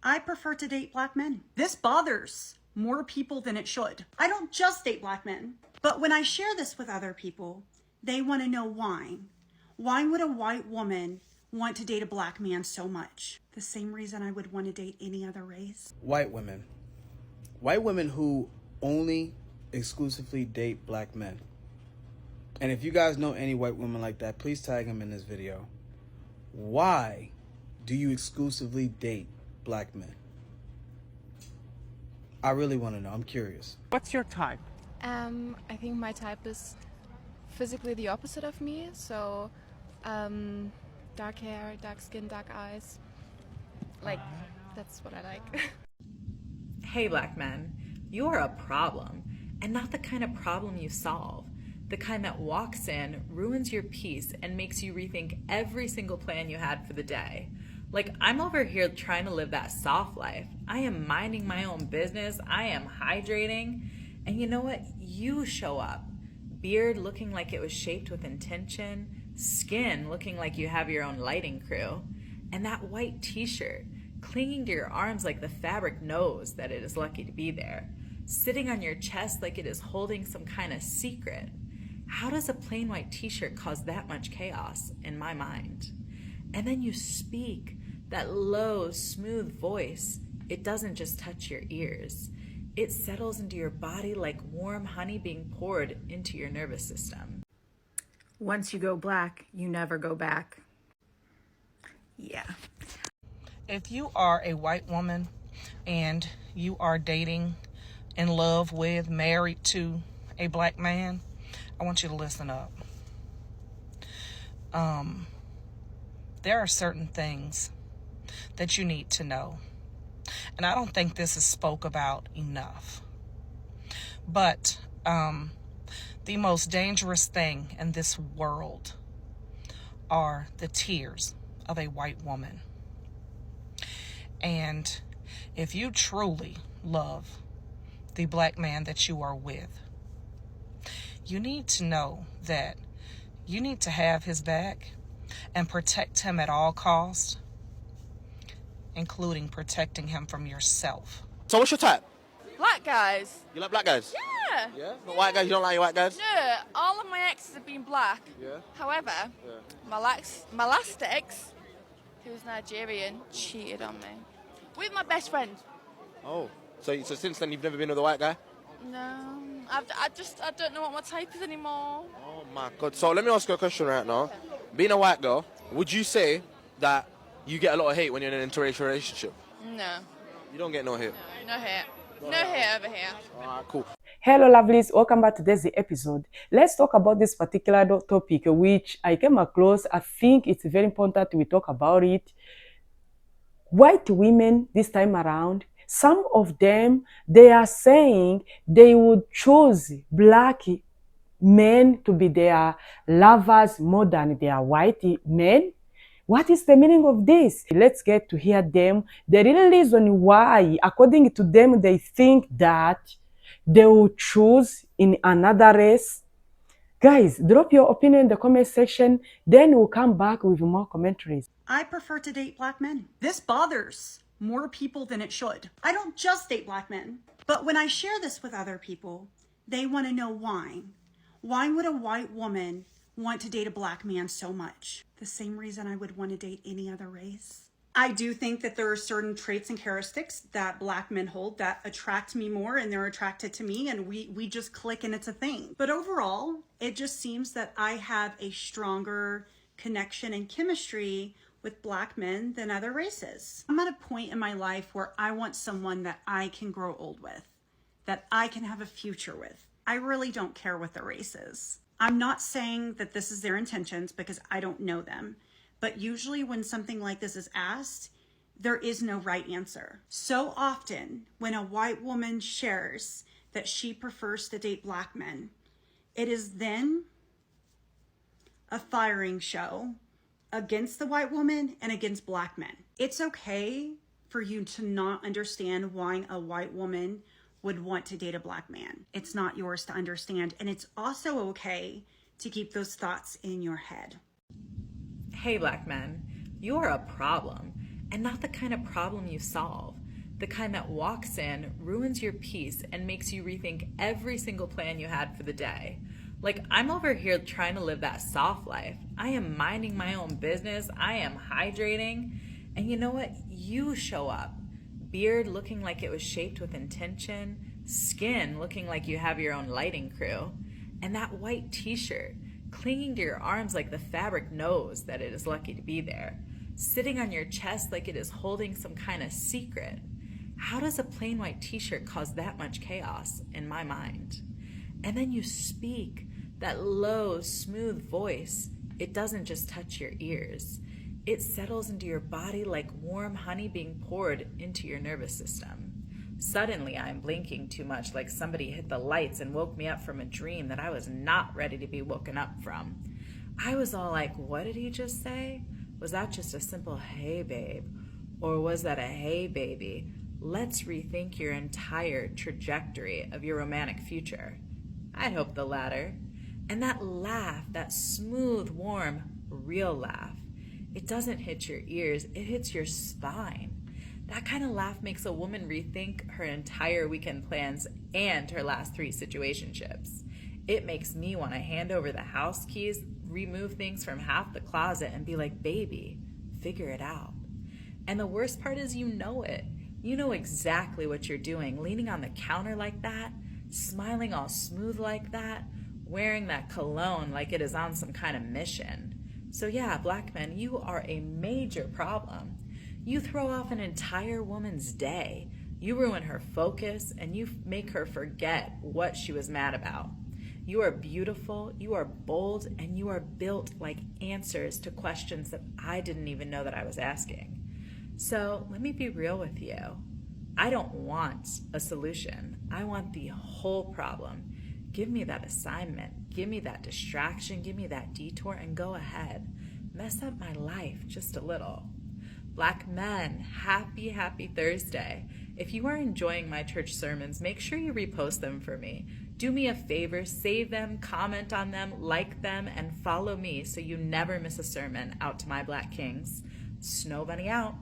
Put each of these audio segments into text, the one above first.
I prefer to date black men. This bothers more people than it should. I don't just date black men, but when I share this with other people, they want to know why. Why would a white woman want to date a black man so much? The same reason I would want to date any other race. White women. White women who only exclusively date black men. And if you guys know any white women like that, please tag them in this video. Why do you exclusively date black men? I really want to know. I'm curious. What's your type? I think my type is physically the opposite of me. So, dark hair, dark skin, dark eyes. Like, that's what I like. Hey, black men, you're a problem, and not the kind of problem you solve. The kind that walks in, ruins your peace, and makes you rethink every single plan you had for the day. Like, I'm over here trying to live that soft life. I am minding my own business. I am hydrating. And you know what? You show up. Beard looking like it was shaped with intention. Skin looking like you have your own lighting crew. And that white t-shirt clinging to your arms like the fabric knows that it is lucky to be there. Sitting on your chest like it is holding some kind of secret. How does a plain white t-shirt cause that much chaos in my mind? And then you speak, that low, smooth voice. It doesn't just touch your ears. It settles into your body like warm honey being poured into your nervous system. Once you go black, you never go back. Yeah. If you are a white woman and you are dating, in love with, married to a black man, I want you to listen up. There are certain things that you need to know. And I don't think this is spoke about enough. But the most dangerous thing in this world are the tears of a white woman. And if you truly love the black man that you are with, you need to know that you need to have his back and protect him at all costs, including protecting him from yourself. So what's your type? Black guys. You like black guys? Yeah. Yeah? Not white guys? You don't like white guys? No, all of my exes have been black. Yeah. However, my last ex, who's Nigerian, cheated on me. With my best friend. Oh. So since then you've never been with a white guy? No, I don't know what my type is anymore. Oh my God. So let me ask you a question right now. Being a white girl, would you say that you get a lot of hate when you're in an interracial relationship? No. You don't get no hate? No hate. No hate over here. Alright, cool. Hello lovelies, welcome back to this episode. Let's talk about this particular topic which I came across. I think it's very important we talk about it. White women this time around, some of them, they are saying they would choose black men to be their lovers more than their white men. What is the meaning of this? Let's get to hear them. The real reason why, according to them, they think that they will choose in another race. Guys, drop your opinion in the comment section. Then we'll come back with more commentaries. I prefer to date black men. This bothers more people than it should. I don't just date black men, but when I share this with other people, they want to know why. Why would a white woman want to date a black man so much? The same reason I would want to date any other race. I do think that there are certain traits and characteristics that black men hold that attract me more, and they're attracted to me, and we just click and it's a thing. But overall, it just seems that I have a stronger connection and chemistry with black men than other races. I'm at a point in my life where I want someone that I can grow old with, that I can have a future with. I really don't care what the race is. I'm not saying that this is their intentions because I don't know them, but usually when something like this is asked, there is no right answer. So often when a white woman shares that she prefers to date black men, it is then a firing show against the white woman and against black men. It's okay for you to not understand why a white woman would want to date a black man. It's not yours to understand. And it's also okay to keep those thoughts in your head. Hey, black men, you're a problem, and not the kind of problem you solve. The kind that walks in, ruins your peace, and makes you rethink every single plan you had for the day. Like, I'm over here trying to live that soft life. I am minding my own business. I am hydrating. And you know what? You show up. Beard looking like it was shaped with intention. Skin looking like you have your own lighting crew. And that white t-shirt clinging to your arms like the fabric knows that it is lucky to be there. Sitting on your chest like it is holding some kind of secret. How does a plain white t-shirt cause that much chaos in my mind? And then you speak, that low, smooth voice. It doesn't just touch your ears. It settles into your body like warm honey being poured into your nervous system. Suddenly, I'm blinking too much, like somebody hit the lights and woke me up from a dream that I was not ready to be woken up from. I was all like, what did he just say? Was that just a simple, hey, babe? Or was that a, hey, baby? Let's rethink your entire trajectory of your romantic future. I'd hope the latter. And that laugh, that smooth, warm, real laugh, it doesn't hit your ears, it hits your spine. That kind of laugh makes a woman rethink her entire weekend plans and her last 3 situationships. It makes me want to hand over the house keys, remove things from half the closet, and be like, baby, figure it out. And the worst part is you know it. You know exactly what you're doing, leaning on the counter like that, smiling all smooth like that, wearing that cologne like it is on some kind of mission. So yeah, black men, you are a major problem. You throw off an entire woman's day. You ruin her focus and you make her forget what she was mad about. You are beautiful, you are bold, and you are built like answers to questions that I didn't even know that I was asking. So let me be real with you. I don't want a solution. I want the whole problem. Give me that assignment. Give me that distraction. Give me that detour and go ahead. Mess up my life just a little. Black men, happy Thursday. If you are enjoying my church sermons, make sure you repost them for me. Do me a favor, save them, comment on them, like them, and follow me so you never miss a sermon out to my black kings. Snow Bunny out.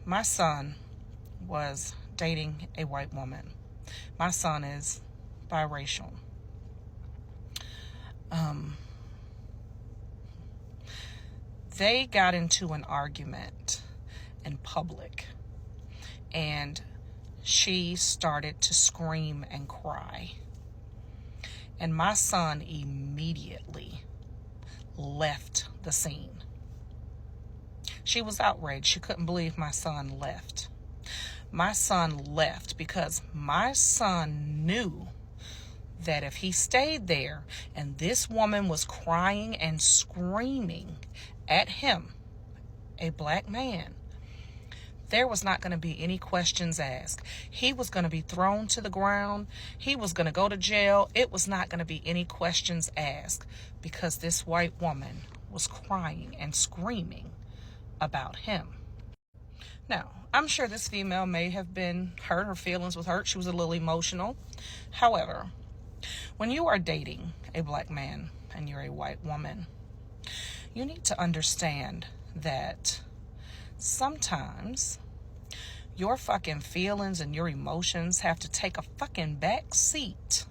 My son was dating a white woman. My son is biracial. They got into an argument in public, and she started to scream and cry. And my son immediately left the scene. She was outraged. She couldn't believe my son left. My son left because my son knew that if he stayed there and this woman was crying and screaming at him, a black man, there was not going to be any questions asked. He was going to be thrown to the ground. He was going to go to jail. It was not going to be any questions asked because this white woman was crying and screaming about him. Now, I'm sure this female may have been hurt. Her feelings was hurt. She was a little emotional. However, when you are dating a black man and you're a white woman, you need to understand that sometimes your fucking feelings and your emotions have to take a fucking back seat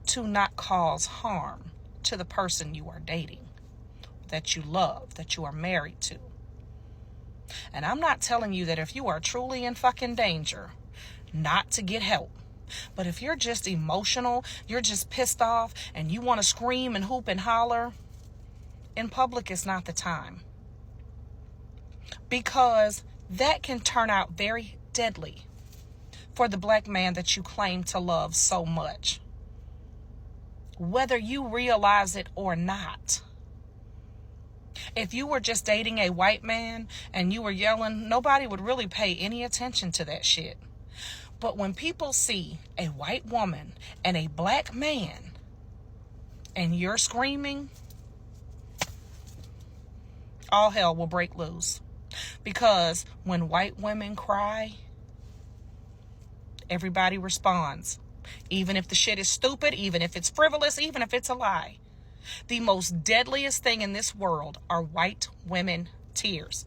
to not cause harm to the person you are dating, that you love, that you are married to. And I'm not telling you that if you are truly in fucking danger, not to get help. But if you're just emotional, you're just pissed off, and you want to scream and hoop and holler, in public is not the time. Because that can turn out very deadly for the black man that you claim to love so much, whether you realize it or not. If you were just dating a white man and you were yelling, nobody would really pay any attention to that shit. But when people see a white woman and a black man and you're screaming, all hell will break loose. Because when white women cry, everybody responds. Even if the shit is stupid, even if it's frivolous, even if it's a lie. The most deadliest thing in this world are white women tears.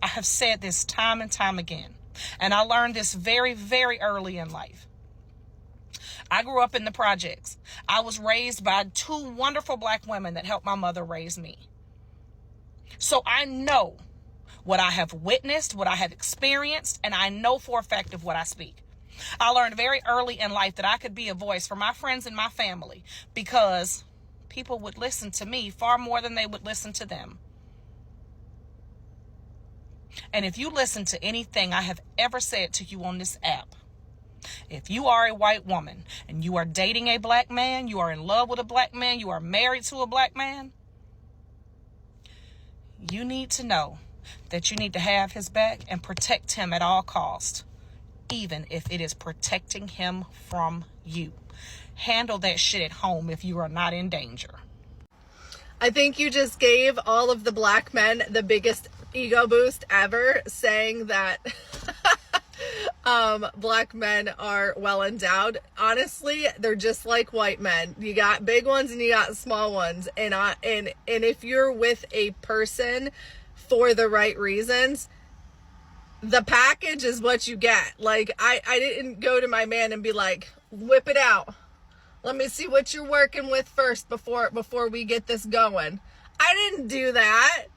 I have said this time and time again, and I learned this very, very early in life. I grew up in the projects. I was raised by two wonderful black women that helped my mother raise me. So I know what I have witnessed, what I have experienced, and I know for a fact of what I speak. I learned very early in life that I could be a voice for my friends and my family because people would listen to me far more than they would listen to them. And if you listen to anything I have ever said to you on this app, if you are a white woman and you are dating a black man, you are in love with a black man, you are married to a black man, you need to know that you need to have his back and protect him at all costs, even if it is protecting him from you. Handle that shit at home if you are not in danger. I think you just gave all of the black men the biggest ego boost ever, saying that black men are well endowed. Honestly, they're just like white men. You got big ones and you got small ones. And if you're with a person for the right reasons, the package is what you get. Like, I didn't go to my man and be like, whip it out. Let me see what you're working with first before we get this going. I didn't do that.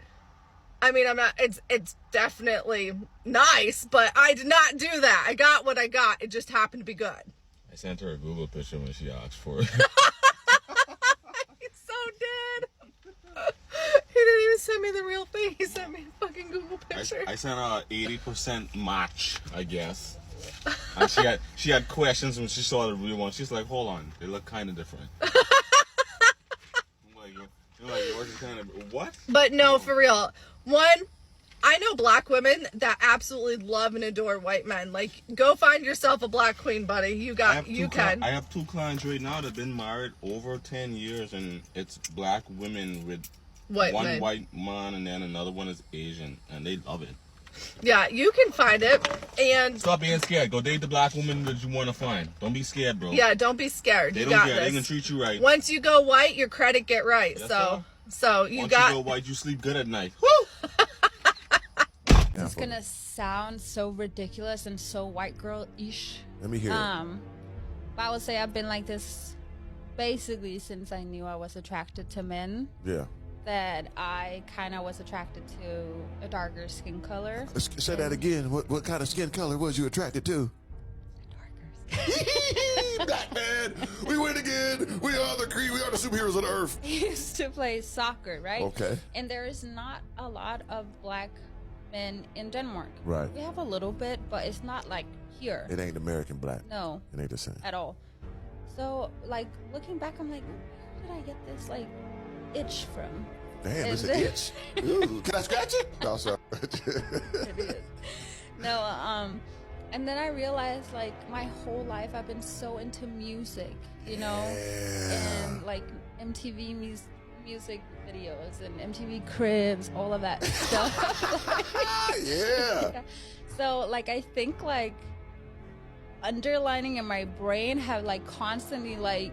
I mean, it's definitely nice, but I did not do that. I got what I got. It just happened to be good. I sent her a Google picture when she asked for it. He so did. He didn't even send me the real thing. He sent me a fucking Google picture. I sent her 80% match, I guess. And she had questions when she saw the real one. She's like, hold on, they look kind of different. I'm like, yours is kind of, what? But no, for real. One, I know black women that absolutely love and adore white men. Like, go find yourself a black queen, buddy. You can. I have two clients right now that have been married over 10 years, and it's black women with one white man, and then another one is Asian, and they love it. Yeah, you can find it. And stop being scared. Go date the black woman that you want to find. Don't be scared, bro. Yeah, don't be scared. They don't care. They can treat you right. Once you go white, your credit get right. Yes, so Once you go white, you sleep good at night. Woo! It's gonna sound so ridiculous and so white girl-ish. Let me hear it. But I would say I've been like this basically since I knew I was attracted to men. Yeah. That I kind of was attracted to a darker skin color. Say that again. What kind of skin color was you attracted to? Black man, we win again. We are the superheroes of the earth. I used to play soccer, right? Okay. And there is not a lot of black men in Denmark. Right. We have a little bit, but it's not like here. It ain't American black. No. It ain't the same. At all. So, like, looking back, I'm like, where did I get this, like, itch from? Damn, it's an itch. Ooh, can I scratch it? No, sorry. It is. No, and then I realized, like, my whole life I've been so into music, you know? Yeah. And, like, MTV music videos and MTV Cribs, all of that stuff. Yeah. So, like, I think, like, underlining in my brain have, like, constantly, like,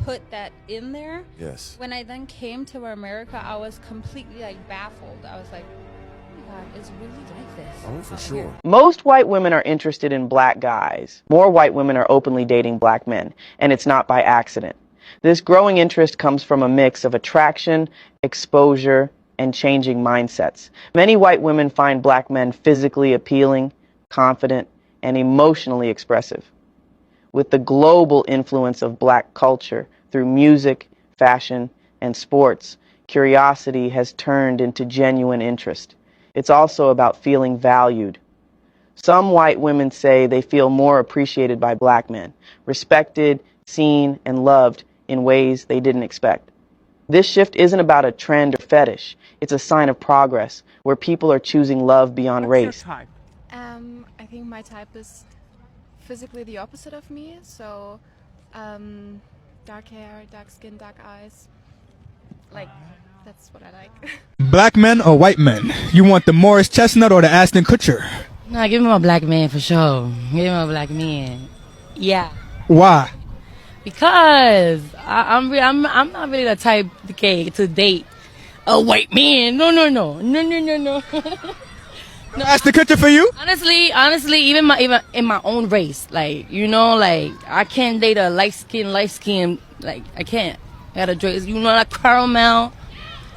put that in there. Yes. When I then came to America, I was completely, like, baffled. I was like, oh my God, it's really like this. Oh, for sure. Here. Most white women are interested in black guys. More white women are openly dating black men, and it's not by accident. This growing interest comes from a mix of attraction, exposure, and changing mindsets. Many white women find black men physically appealing, confident, and emotionally expressive. With the global influence of black culture through music, fashion, and sports, curiosity has turned into genuine interest. It's also about feeling valued. Some white women say they feel more appreciated by black men, respected, seen, and loved in ways they didn't expect. This shift isn't about a trend or fetish. It's a sign of progress, where people are choosing love beyond race. I think my type is physically the opposite of me, so dark hair, dark skin, dark eyes. Like, that's what I like. Black men or white men? You want the Morris Chestnut or the Ashton Kutcher? Nah, give me a black man for sure. Give me a black man. Yeah. Why? Because I'm not really the type to date a white man. No. No, that's the picture for you. Honestly, even in my own race, like, you know, like, I can't date a light skin, like, I can't. I gotta drink, you know, that caramel,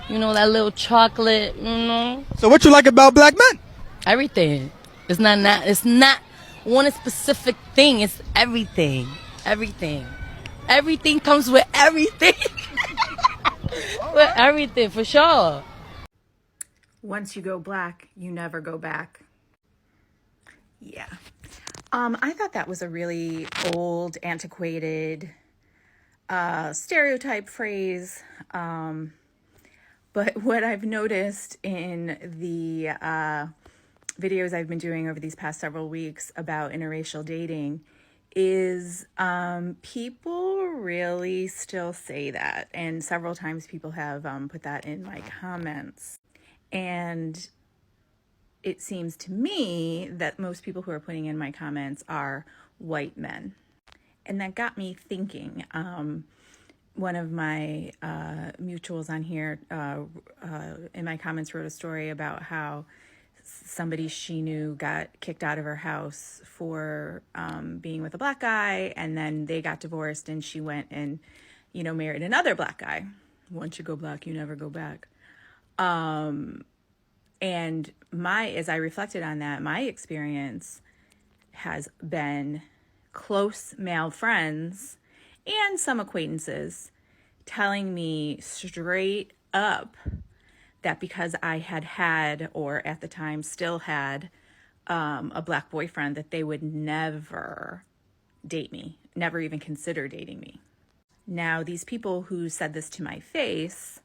you know, that little chocolate, you know. So what you like about black men? Everything. It's not one specific thing. It's everything. Everything comes with everything. With everything, for sure. Once you go black, you never go back. Yeah. I thought that was a really old, antiquated stereotype phrase. But what I've noticed in the videos I've been doing over these past several weeks about interracial dating is people really still say that. And several times people have put that in my comments. And it seems to me that most people who are putting in my comments are white men. And that got me thinking. One of my mutuals on here in my comments wrote a story about how somebody she knew got kicked out of her house for being with a black guy, and then they got divorced, and she went and, you know, married another black guy. Once you go black, you never go back. And as I reflected on that, my experience has been close male friends and some acquaintances telling me straight up that because I had, or at the time still had, a black boyfriend, that they would never date me, never even consider dating me. Now, these people who said this to my face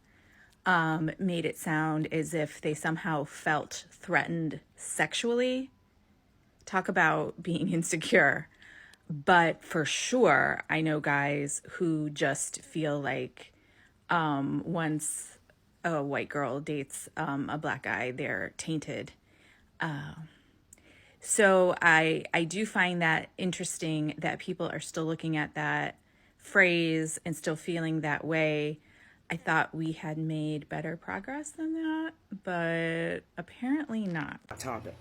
made it sound as if they somehow felt threatened sexually. Talk about being insecure. But for sure, I know guys who just feel like once a white girl dates a black guy, they're tainted. So I do find that interesting that people are still looking at that phrase and still feeling that way. I thought we had made better progress than that, but apparently not. Topic.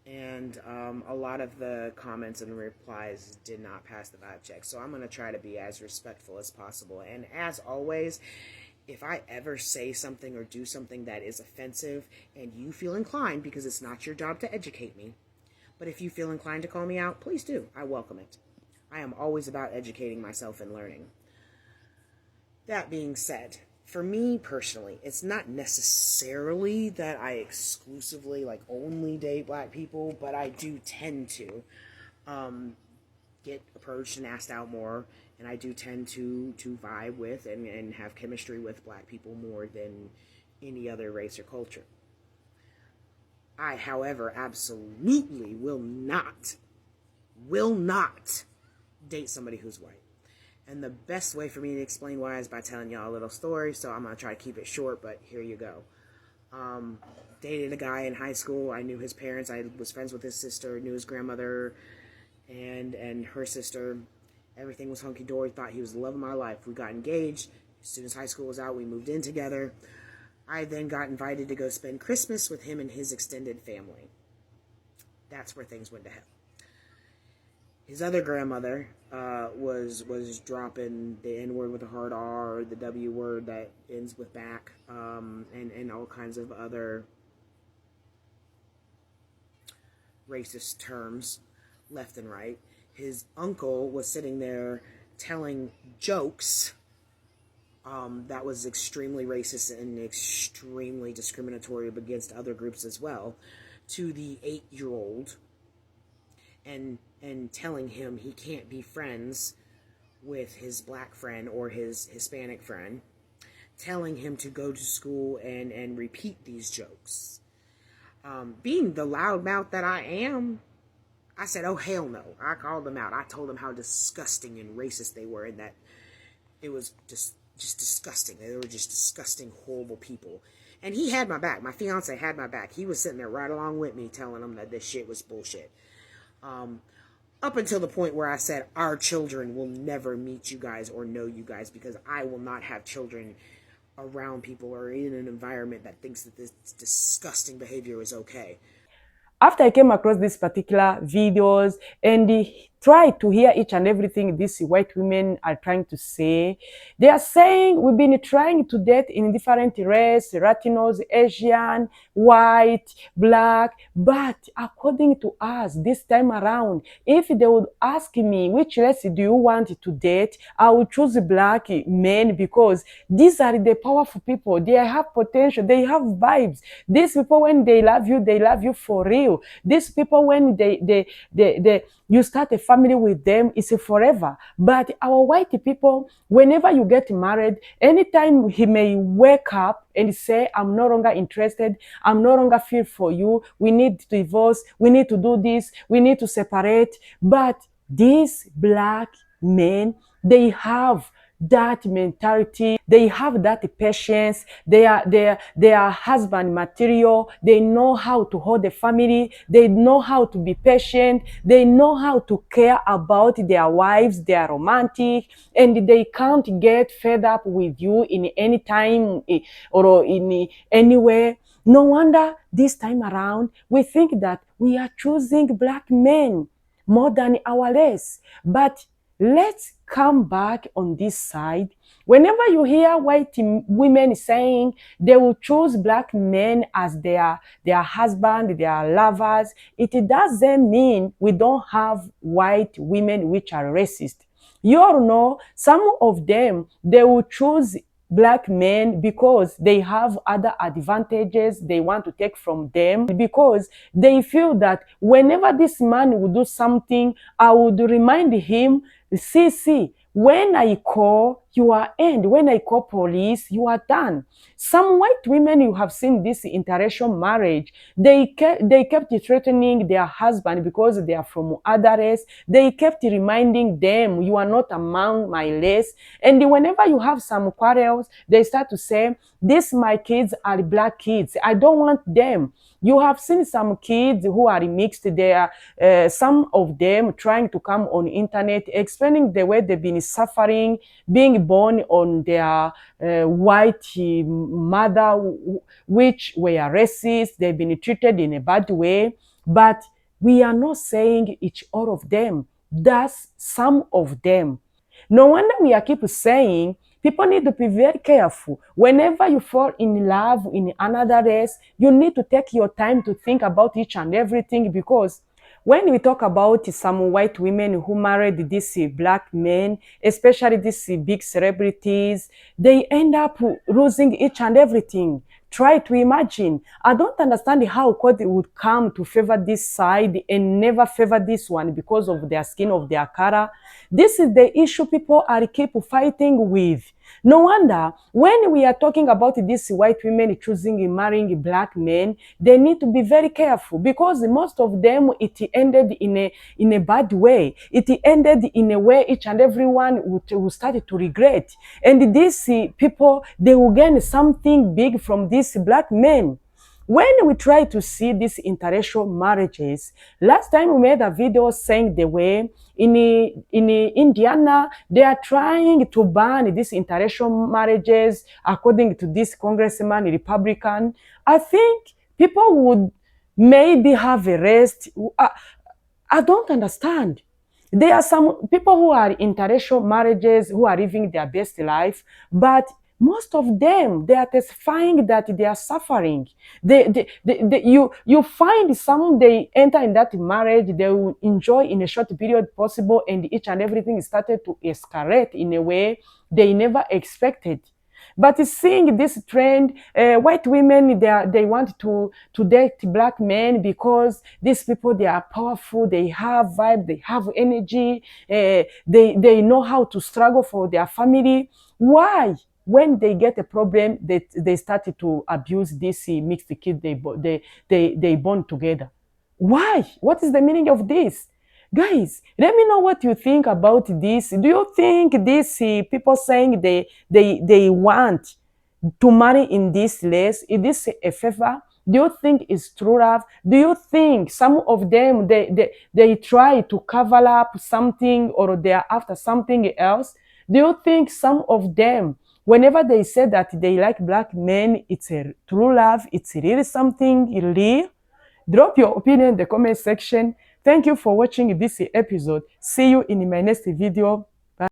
And a lot of the comments and replies did not pass the vibe check. So I'm going to try to be as respectful as possible. And as always, if I ever say something or do something that is offensive and you feel inclined, because it's not your job to educate me, but if you feel inclined to call me out, please do. I welcome it. I am always about educating myself and learning. That being said, for me personally, it's not necessarily that I exclusively, like, only date black people, but I do tend to get approached and asked out more, and I do tend to vibe with and have chemistry with black people more than any other race or culture. I, however, absolutely will not date somebody who's white. And the best way for me to explain why is by telling y'all a little story, so I'm going to try to keep it short, but here you go. Dated a guy in high school. I knew his parents. I was friends with his sister, knew his grandmother and her sister. Everything was hunky-dory. Thought he was the love of my life. We got engaged. As soon as high school was out, we moved in together. I then got invited to go spend Christmas with him and his extended family. That's where things went to hell. His other grandmother was dropping the N-word with a hard R, the W word that ends with back, and all kinds of other racist terms left and right. His uncle was sitting there telling jokes that was extremely racist and extremely discriminatory against other groups as well, to the 8-year-old, and telling him he can't be friends with his black friend or his Hispanic friend, telling him to go to school and repeat these jokes. Being the loudmouth that I am, I said, oh, hell no. I called them out. I told them how disgusting and racist they were, and that it was just disgusting. They were just disgusting, horrible people. And he had my back. My fiance had my back. He was sitting there right along with me telling them that this shit was bullshit. up until the point where I said our children will never meet you guys or know you guys, because I will not have children around people or in an environment that thinks that this disgusting behavior is okay. After I came across these particular videos and tried to hear each and everything these white women are trying to say, they are saying we've been trying to date in different race, Latinos, Asian, white, black, but according to us this time around, if they would ask me which race do you want to date, I would choose black men, because these are the powerful people. They have potential, they have vibes. These people, when they love you for real. These people, when you start a family with them, it's forever. But our white people, whenever you get married, anytime he may wake up and say, I'm no longer interested, I'm no longer feel for you, we need to divorce, we need to do this, we need to separate. But these black men, they have that mentality, they have that patience, they are husband material, they know how to hold the family, they know how to be patient, they know how to care about their wives, they are romantic, and they can't get fed up with you in any time or in any way. No wonder this time around we think that we are choosing black men more than our race. But let's come back on this side. Whenever you hear white women saying they will choose black men as their husband, their lovers, it doesn't mean we don't have white women which are racist. You all know some of them, they will choose black men because they have other advantages they want to take from them, because they feel that whenever this man will do something, I would remind him, see, when I call, you are end. When I call police, you are done. Some white women, you have seen this interracial marriage, they kept threatening their husband because they are from other race. They kept reminding them, you are not among my race. And whenever you have some quarrels, they start to say, these my kids are black kids, I don't want them. You have seen some kids who are mixed there, some of them trying to come on internet, explaining the way they've been suffering, being born on their white mother, which were racist, they've been treated in a bad way. But we are not saying each all of them, that's some of them. No wonder we are keep saying people need to be very careful. Whenever you fall in love in another race, you need to take your time to think about each and everything, because when we talk about some white women who married these black men, especially these big celebrities, they end up losing each and everything. Try to imagine. I don't understand how God would come to favor this side and never favor this one because of their skin, of their color. This is the issue people are keep fighting with. No wonder when we are talking about these white women choosing and marrying black men, they need to be very careful, because most of them, it ended in a bad way. It ended in a way each and everyone will start to regret. And these people, they will gain something big from these black men. When we try to see these interracial marriages, last time we made a video saying the way in Indiana, they are trying to ban these interracial marriages according to this congressman, Republican. I think people would maybe have a rest. I don't understand. There are some people who are interracial marriages who are living their best life, but most of them, they are testifying that they are suffering. You find some, they enter in that marriage, they will enjoy in a short period possible, and each and everything started to escalate in a way they never expected. But seeing this trend, white women, they want to date black men because these people, they are powerful, they have vibe, they have energy, they know how to struggle for their family. Why? When they get a problem, they started to abuse this mixed kid they born together. Why? What is the meaning of this? Guys, let me know what you think about this. Do you think these people saying they want to marry in this race, is this a favor? Do you think it's true love? Do you think some of them, they try to cover up something, or they are after something else? Do you think some of them, whenever they say that they like black men, it's a true love, it's really something real? Drop your opinion in the comment section. Thank you for watching this episode. See you in my next video.